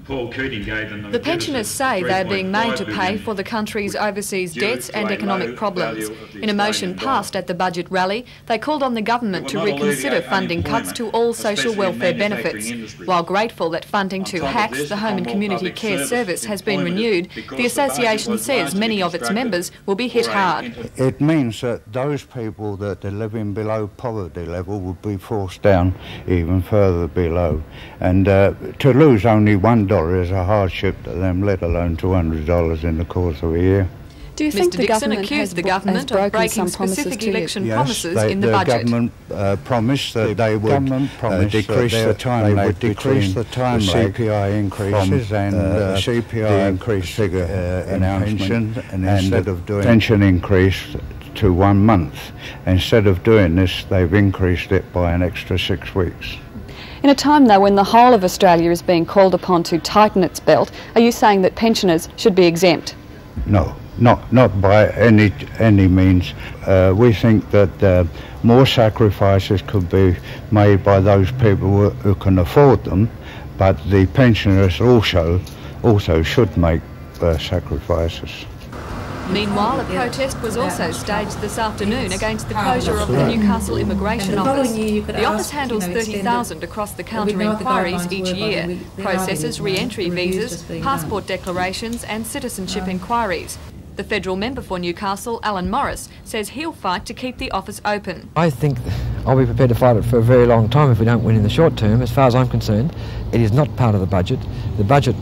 The pensioners say they are being made to pay for the country's overseas debts and economic problems. In a motion passed at the budget rally, they called on the government to reconsider funding cuts to all social welfare benefits. While grateful that funding to HACS, the Home and Community Care Service, has been renewed, the association says many of its members will be hit hard. It means that those people that are living below poverty level will be forced down even further below. And to lose only $1 is a hardship to them, let alone $200 in the course of a year. Do you think the government accused the government of breaking specific election promises in the budget? The government promised that they would decrease the time lag between the CPI increases and the CPI increase figure announcement, and instead of doing pension increase to 1 month, instead of doing this, they've increased it by an extra 6 weeks. In a time, though, when the whole of Australia is being called upon to tighten its belt, are you saying that pensioners should be exempt? No, not by any means. We think that more sacrifices could be made by those people who can afford them, but the pensioners also should make sacrifices. Meanwhile, a protest was also staged this afternoon against the closure of the Newcastle Immigration Office. The office handles 30,000 across-the-counter inquiries each year, processes re-entry visas, passport declarations and citizenship inquiries. The federal member for Newcastle, Alan Morris, says he'll fight to keep the office open. I think I'll be prepared to fight it for a very long time if we don't win in the short term. As far as I'm concerned, it is not part of the budget. The budget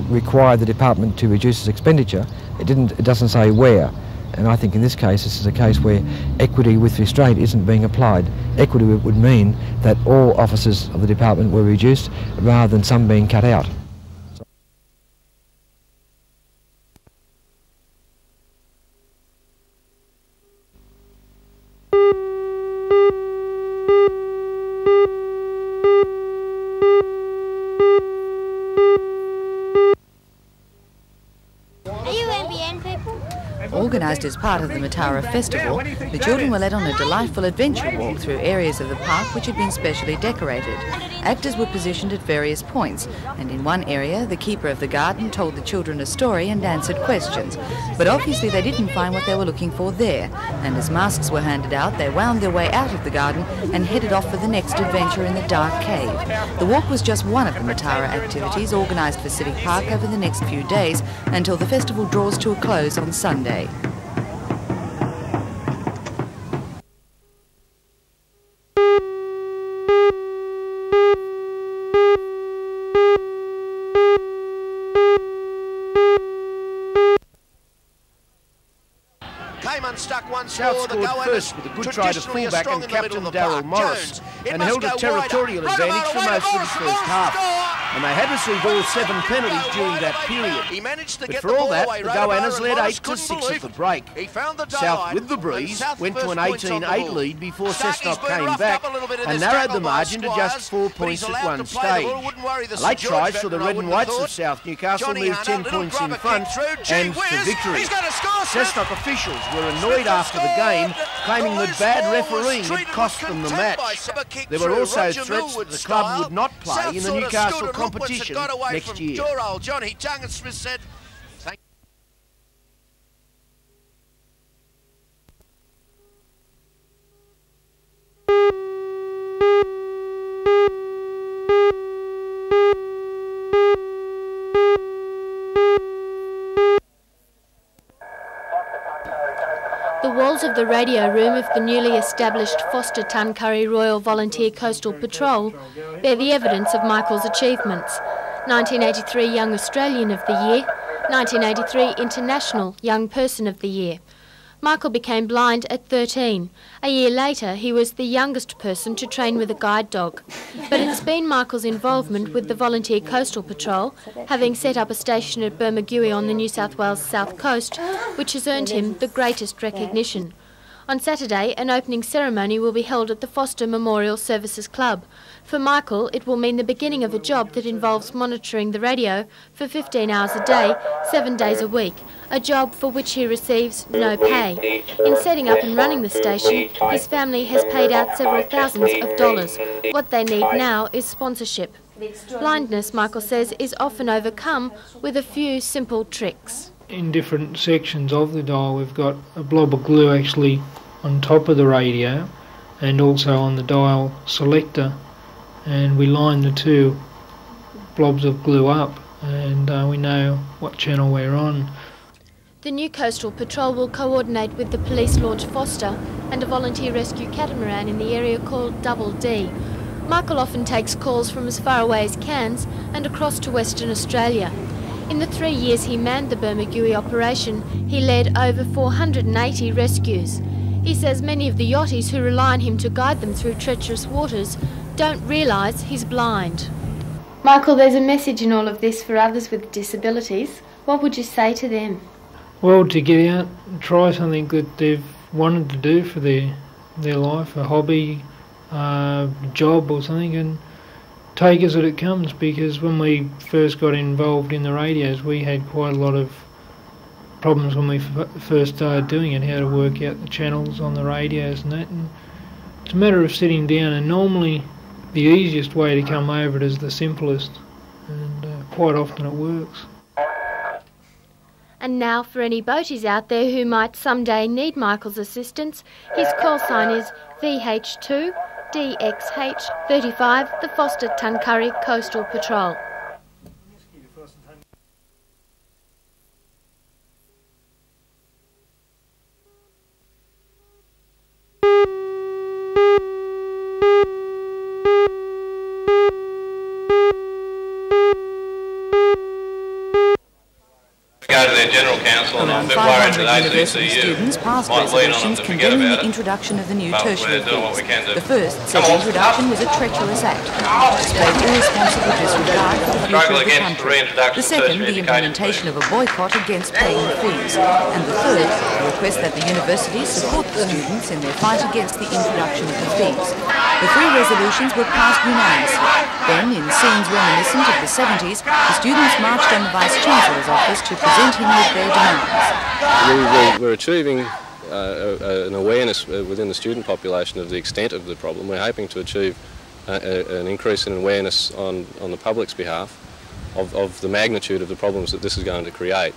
required the department to reduce its expenditure. It doesn't say where. And I think in this case, this is a case where equity with restraint isn't being applied. Equity would mean that all officers of the department were reduced rather than some being cut out. Organised as part of the Matara Festival, the children were led on a delightful adventure walk through areas of the park which had been specially decorated. Actors were positioned at various points, and in one area the keeper of the garden told the children a story and answered questions. But obviously they didn't find what they were looking for there, and as masks were handed out, they wound their way out of the garden and headed off for the next adventure in the dark cave. The walk was just one of the Matara activities organised for Civic Park over the next few days until the festival draws to a close on Sunday. South scored first with a good try to fullback and captain Daryl Morris, and held a territorial advantage for most of the first half. And they had received all 7 penalties during that period. But for all that, the Goannas led 8-6 at the break. South, with the breeze, went to an 18-8 lead before Cessnock came back and narrowed the margin to just 4 points at one stage. A late try saw the Red and Whites of South Newcastle move 10 points in front and to victory. Cessnock officials were annoyed after the game, claiming that bad refereeing had cost them the match. There were also threats that the club would not play in the Newcastle competition next year. The walls of the radio room of the newly established Foster Tuncurry Royal Volunteer Coastal Patrol bear the evidence of Michael's achievements. 1983 Young Australian of the Year, 1983 International Young Person of the Year. Michael became blind at 13. A year later, he was the youngest person to train with a guide dog. But it's been Michael's involvement with the Volunteer Coastal Patrol, having set up a station at Bermagui on the New South Wales south coast, which has earned him the greatest recognition. On Saturday, an opening ceremony will be held at the Foster Memorial Services Club. For Michael, it will mean the beginning of a job that involves monitoring the radio for 15 hours a day, 7 days a week, a job for which he receives no pay. In setting up and running the station, his family has paid out several thousands of dollars. What they need now is sponsorship. Blindness, Michael says, is often overcome with a few simple tricks. In different sections of the dial, we've got a blob of glue actually on top of the radio and also on the dial selector, and we line the two blobs of glue up, and we know what channel we're on. The new Coastal Patrol will coordinate with the police launch Foster and a volunteer rescue catamaran in the area called Double D. Michael often takes calls from as far away as Cairns and across to Western Australia. In the 3 years he manned the Bermagui operation, he led over 480 rescues. He says many of the yachties who rely on him to guide them through treacherous waters don't realise he's blind. Michael, there's a message in all of this for others with disabilities. What would you say to them? Well, to get out and try something that they've wanted to do for their life, a hobby, job or something, and take as it comes, because when we first got involved in the radios we had quite a lot of problems when we first started doing it, how to work out the channels on the radios and that, and it's a matter of sitting down, and normally the easiest way to come over it is the simplest, and quite often it works. And now for any boaties out there who might someday need Michael's assistance, his call sign is VH2 DXH 35, the Foster Tuncurry Coastal Patrol. Around 500 university students passed resolutions condemning the introduction of the new tertiary fees. The first said the introduction was a treacherous act, displayed irresponsible disregard for the future of the country. The second, the implementation of a boycott against paying the fees. And the third, a request that the universities support the students in their fight against the introduction of the fees. The three resolutions were passed unanimously. Then, in scenes reminiscent of the 70s, the students marched on the Vice-Chancellor's office to present him with their demands. We're achieving an awareness within the student population of the extent of the problem. We're hoping to achieve an increase in awareness on the public's behalf of the magnitude of the problems that this is going to create.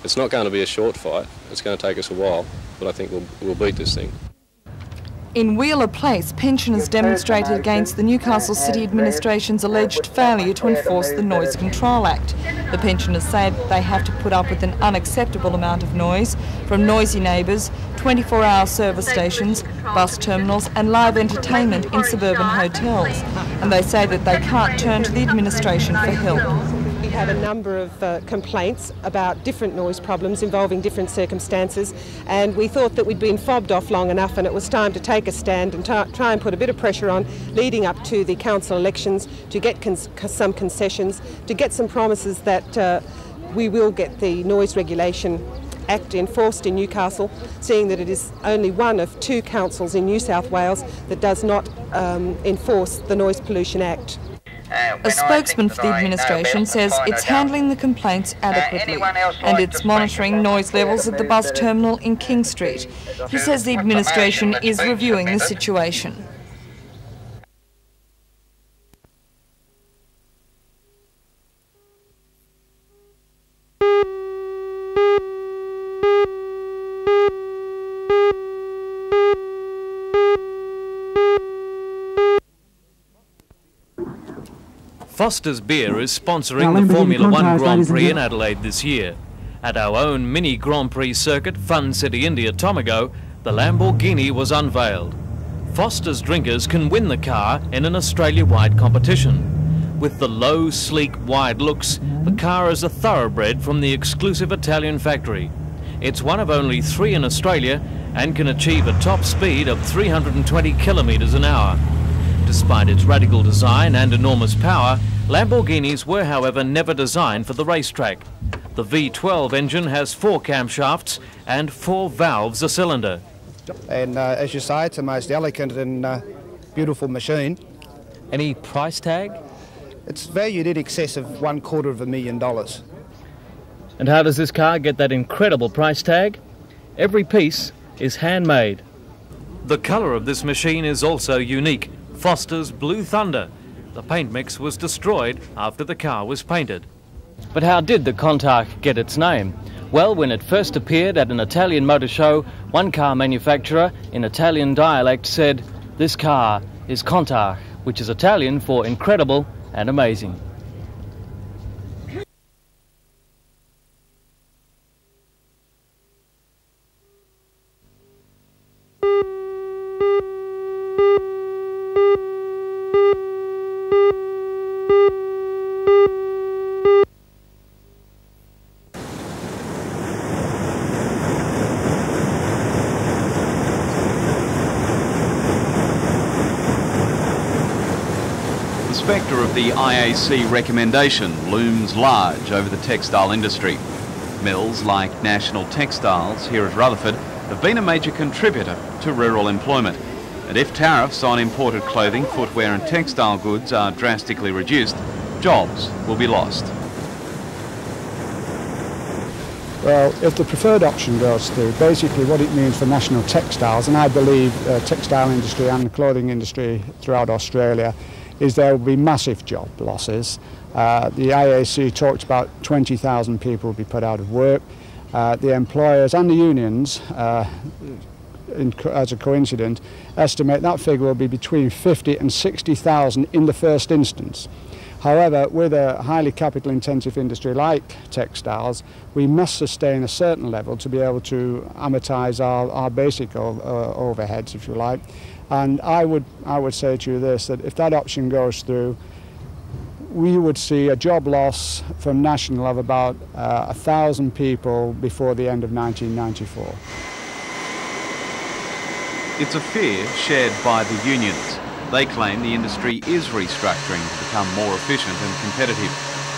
It's not going to be a short fight. It's going to take us a while, but I think we'll beat this thing. In Wheeler Place, pensioners demonstrated against the Newcastle City Administration's alleged failure to enforce the Noise Control Act. The pensioners say they have to put up with an unacceptable amount of noise from noisy neighbours, 24-hour service stations, bus terminals and live entertainment in suburban hotels. And they say that they can't turn to the administration for help. We had a number of complaints about different noise problems involving different circumstances, and we thought that we'd been fobbed off long enough and it was time to take a stand and try and put a bit of pressure on leading up to the council elections to get some concessions, to get some promises that we will get the Noise Regulation Act enforced in Newcastle, seeing that it is only one of 2 councils in New South Wales that does not enforce the Noise Pollution Act. A spokesman for the administration says it's handling the complaints adequately and it's monitoring noise levels at the bus terminal in King Street. He says the administration is reviewing the situation. Foster's Beer is sponsoring the Formula 1 Grand Prix in Adelaide this year. At our own mini Grand Prix circuit, Fun City, India, Tomago, the Lamborghini was unveiled. Foster's drinkers can win the car in an Australia-wide competition. With the low, sleek, wide looks, the car is a thoroughbred from the exclusive Italian factory. It's one of only 3 in Australia and can achieve a top speed of 320 kilometres an hour. Despite its radical design and enormous power, Lamborghinis were, however, never designed for the racetrack. The V12 engine has 4 camshafts and 4 valves a cylinder. And as you say, it's the most elegant and beautiful machine. Any price tag? It's valued in excess of $250,000. And how does this car get that incredible price tag? Every piece is handmade. The colour of this machine is also unique. Foster's Blue Thunder. The paint mix was destroyed after the car was painted. But how did the Contact get its name? Well, when it first appeared at an Italian motor show, one car manufacturer in Italian dialect said, "This car is Contact," which is Italian for incredible and amazing. The spectre of the IAC recommendation looms large over the textile industry. Mills like National Textiles here at Rutherford have been a major contributor to rural employment. And if tariffs on imported clothing, footwear and textile goods are drastically reduced, jobs will be lost. Well, if the preferred option goes through, basically what it means for National Textiles, and I believe textile industry and the clothing industry throughout Australia, is there will be massive job losses. The IAC talked about 20,000 people will be put out of work. The employers and the unions, as a coincidence, estimate that figure will be between 50 and 60,000 in the first instance. However, with a highly capital intensive industry like textiles, we must sustain a certain level to be able to amortise our basic overheads, if you like. And I would say to you this, that if that option goes through, we would see a job loss from National of about 1,000 people before the end of 1994. It's a fear shared by the unions. They claim the industry is restructuring to become more efficient and competitive.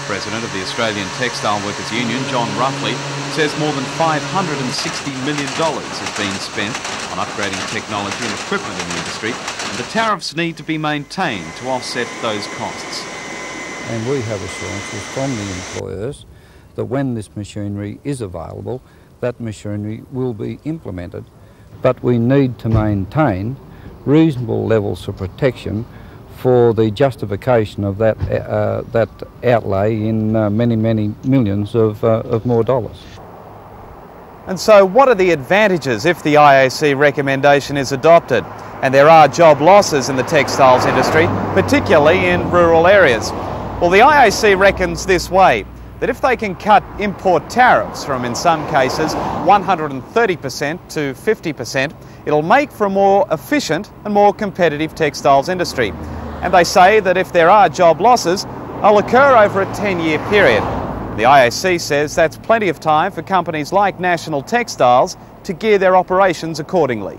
President of the Australian Textile Workers Union, John Ruffley, says more than $560 million has been spent on upgrading technology and equipment in the industry, and the tariffs need to be maintained to offset those costs. And we have assurances from the employers that when this machinery is available, that machinery will be implemented. But we need to maintain reasonable levels of protection for the justification of that outlay in many millions of more dollars. And so what are the advantages if the IAC recommendation is adopted? And there are job losses in the textiles industry, particularly in rural areas. Well, the IAC reckons this way, that if they can cut import tariffs from, in some cases, 130% to 50%, it'll make for a more efficient and more competitive textiles industry. And they say that if there are job losses, they'll occur over a 10-year period. The IAC says that's plenty of time for companies like National Textiles to gear their operations accordingly.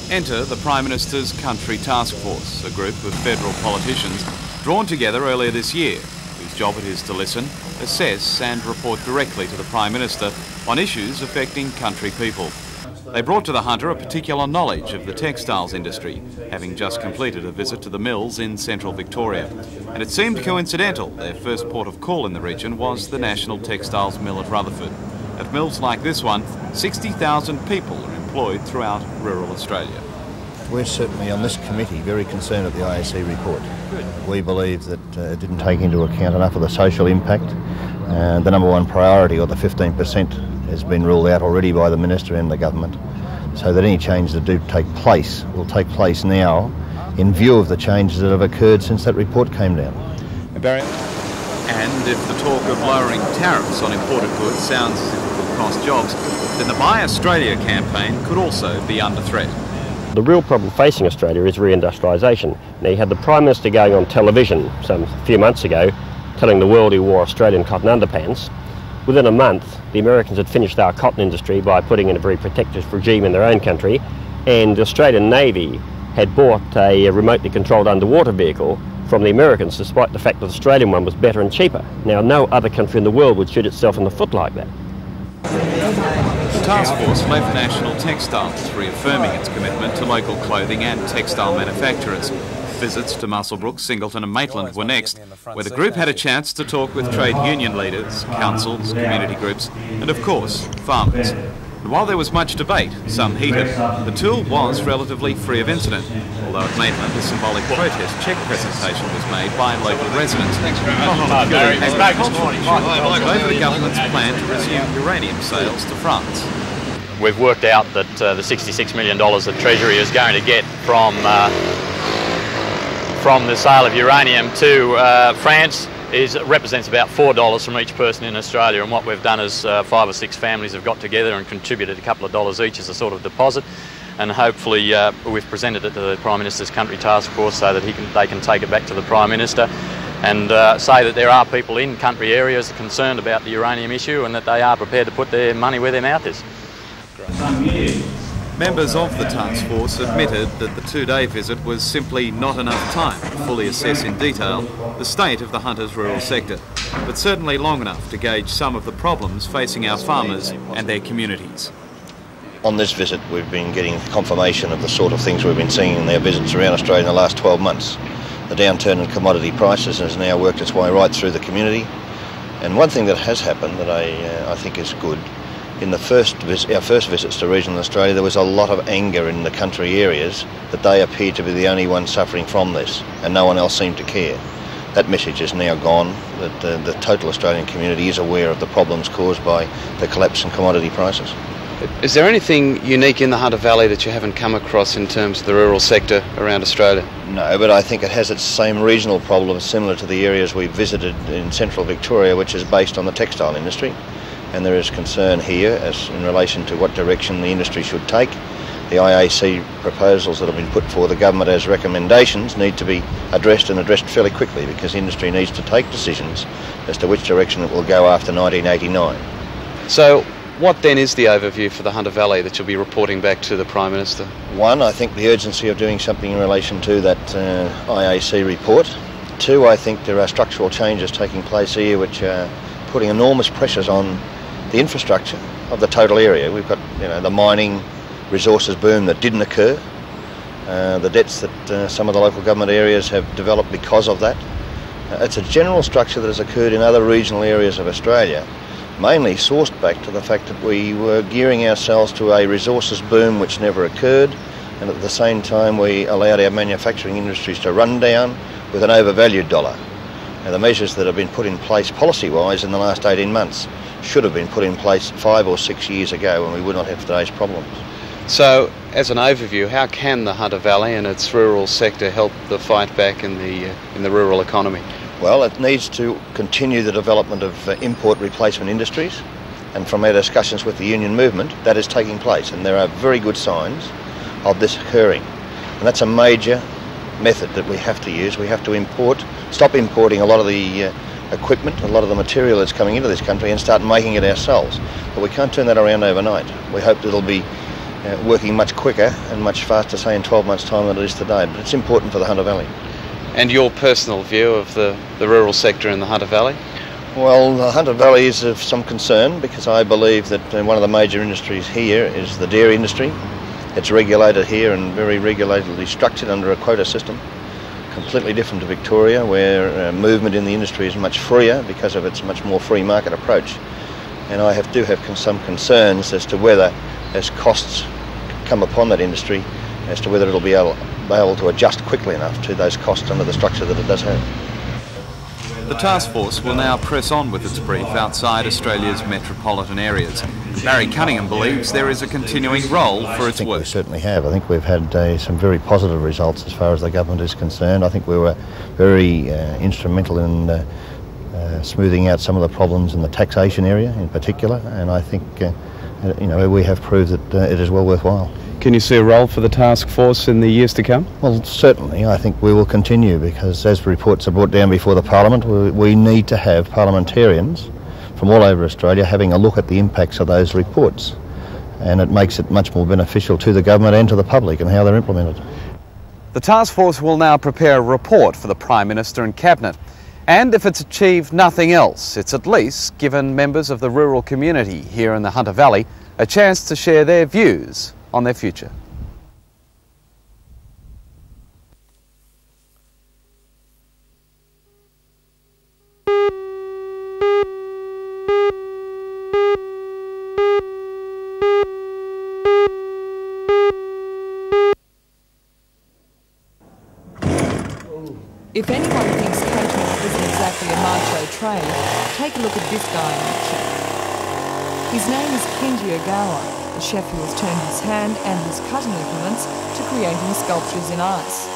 Enter the Prime Minister's Country Task Force, a group of federal politicians drawn together earlier this year, whose job it is to listen, assess and report directly to the Prime Minister on issues affecting country people. They brought to the Hunter a particular knowledge of the textiles industry, having just completed a visit to the mills in central Victoria. And it seemed coincidental their first port of call in the region was the National Textiles Mill at Rutherford. At mills like this one, 60,000 people are employed throughout rural Australia. We're certainly on this committee very concerned at the IAC report. We believe that it didn't take into account enough of the social impact. The number one priority, or the 15%, has been ruled out already by the Minister and the Government, so that any changes that do take place will take place now in view of the changes that have occurred since that report came down. And if the talk of lowering tariffs on imported goods sounds as if it will cost jobs, then the Buy Australia campaign could also be under threat. The real problem facing Australia is reindustrialisation. Now, you had the Prime Minister going on television some few months ago telling the world he wore Australian cotton underpants. Within a month, the Americans had finished our cotton industry by putting in a very protective regime in their own country, and the Australian Navy had bought a remotely controlled underwater vehicle from the Americans, despite the fact that the Australian one was better and cheaper. Now, no other country in the world would shoot itself in the foot like that. task force left National Textiles, reaffirming its commitment to local clothing and textile manufacturers. Visits to Muswellbrook, Singleton and Maitland were next, where the group had a chance to talk with trade union leaders, councils, community groups and, of course, farmers. And while there was much debate, some heated, the tool was relatively free of incident, although at Maitland a symbolic protest cheque presentation was made by local residents. Over the government's plan to resume uranium sales to France. We've worked out that the $66 million that Treasury is going to get from the sale of uranium to France represents about $4 from each person in Australia, and what we've done is 5 or 6 families have got together and contributed a couple of dollars each as a sort of deposit, and hopefully we've presented it to the Prime Minister's Country Task Force so that they can take it back to the Prime Minister and say that there are people in country areas concerned about the uranium issue and that they are prepared to put their money where their mouth is. Members of the task force admitted that the 2-day visit was simply not enough time to fully assess in detail the state of the Hunter's rural sector, but certainly long enough to gauge some of the problems facing our farmers and their communities. On this visit we've been getting confirmation of the sort of things we've been seeing in their visits around Australia in the last 12 months. The downturn in commodity prices has now worked its way right through the community, and one thing that has happened that I think is good, in our first visits to regional Australia, there was a lot of anger in the country areas that they appeared to be the only ones suffering from this, and no one else seemed to care. That message is now gone, that the total Australian community is aware of the problems caused by the collapse in commodity prices. Is there anything unique in the Hunter Valley that you haven't come across in terms of the rural sector around Australia? No, but I think it has its same regional problems similar to the areas we visited in central Victoria, which is based on the textile industry. And there is concern here as in relation to what direction the industry should take. The IAC proposals that have been put before the government as recommendations need to be addressed and addressed fairly quickly, because industry needs to take decisions as to which direction it will go after 1989. So what then is the overview for the Hunter Valley that you'll be reporting back to the Prime Minister? One, I think the urgency of doing something in relation to that IAC report. Two, I think there are structural changes taking place here which are putting enormous pressures on the infrastructure of the total area. We've got the mining resources boom that didn't occur, the debts that some of the local government areas have developed because of that. It's a general structure that has occurred in other regional areas of Australia, mainly sourced back to the fact that we were gearing ourselves to a resources boom which never occurred, and at the same time we allowed our manufacturing industries to run down with an overvalued dollar. Now, the measures that have been put in place policy-wise in the last 18 months should have been put in place 5 or 6 years ago, and we would not have today's problems. So, as an overview, how can the Hunter Valley and its rural sector help the fight back in the rural economy? Well, it needs to continue the development of import replacement industries, and from our discussions with the union movement, that is taking place, and there are very good signs of this occurring. And that's a major method that we have to use. We have to stop importing a lot of the equipment, a lot of the material that's coming into this country, and start making it ourselves. But we can't turn that around overnight. We hope that it'll be working much quicker and much faster, say in 12 months' time than it is today. But it's important for the Hunter Valley. And your personal view of the rural sector in the Hunter Valley? Well, the Hunter Valley is of some concern because I believe that one of the major industries here is the dairy industry. It's regulated here and very regulatedly structured under a quota system, completely different to Victoria, where movement in the industry is much freer because of its much more free market approach. And I do have some concerns as to whether, as costs come upon that industry, as to whether it'll be able to adjust quickly enough to those costs under the structure that it does have. The task force will now press on with its brief outside Australia's metropolitan areas. Barry Cunningham believes there is a continuing role for its work. We certainly have. I think we've had some very positive results as far as the government is concerned. I think we were very instrumental in smoothing out some of the problems in the taxation area in particular, and I think we have proved that it is well worthwhile. Can you see a role for the task force in the years to come? Well, certainly. I think we will continue because as reports are brought down before the Parliament, we need to have parliamentarians from all over Australia having a look at the impacts of those reports, and it makes it much more beneficial to the government and to the public and how they're implemented. The task force will now prepare a report for the Prime Minister and Cabinet, and if it's achieved nothing else, it's at least given members of the rural community here in the Hunter Valley a chance to share their views on their future. If anyone thinks catering isn't exactly a macho trade, take a look at this guy in action. His name is Kenji Ogawa, a chef who has turned his hand and his cutting implements to creating sculptures in ice.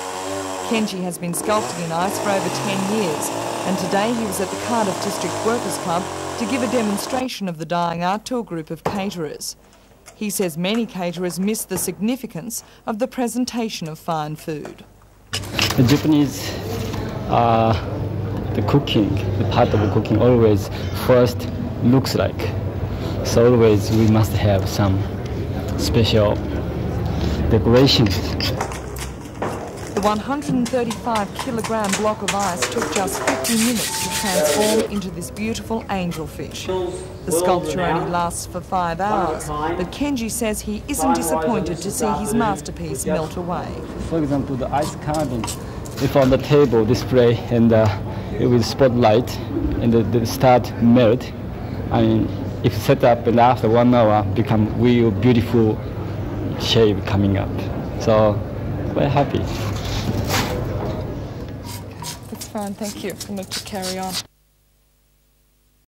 Kenji has been sculpting in ice for over 10 years, and today he was at the Cardiff District Workers Club to give a demonstration of the dyeing art to a group of caterers. He says many caterers miss the significance of the presentation of fine food. The Japanese, the cooking, the part of cooking always first looks like. So always we must have some special decorations. The 135-kilogram block of ice took just 50 minutes to transform into this beautiful angelfish. The sculpture only lasts for 5 hours, but Kenji says he isn't disappointed to see his masterpiece melt away. For example, the ice carving, if on the table display and with spotlight and the start melt, I mean, if set up and after 1 hour become real beautiful shape coming up. So, very happy. That's fine, thank you. I'm going to carry on.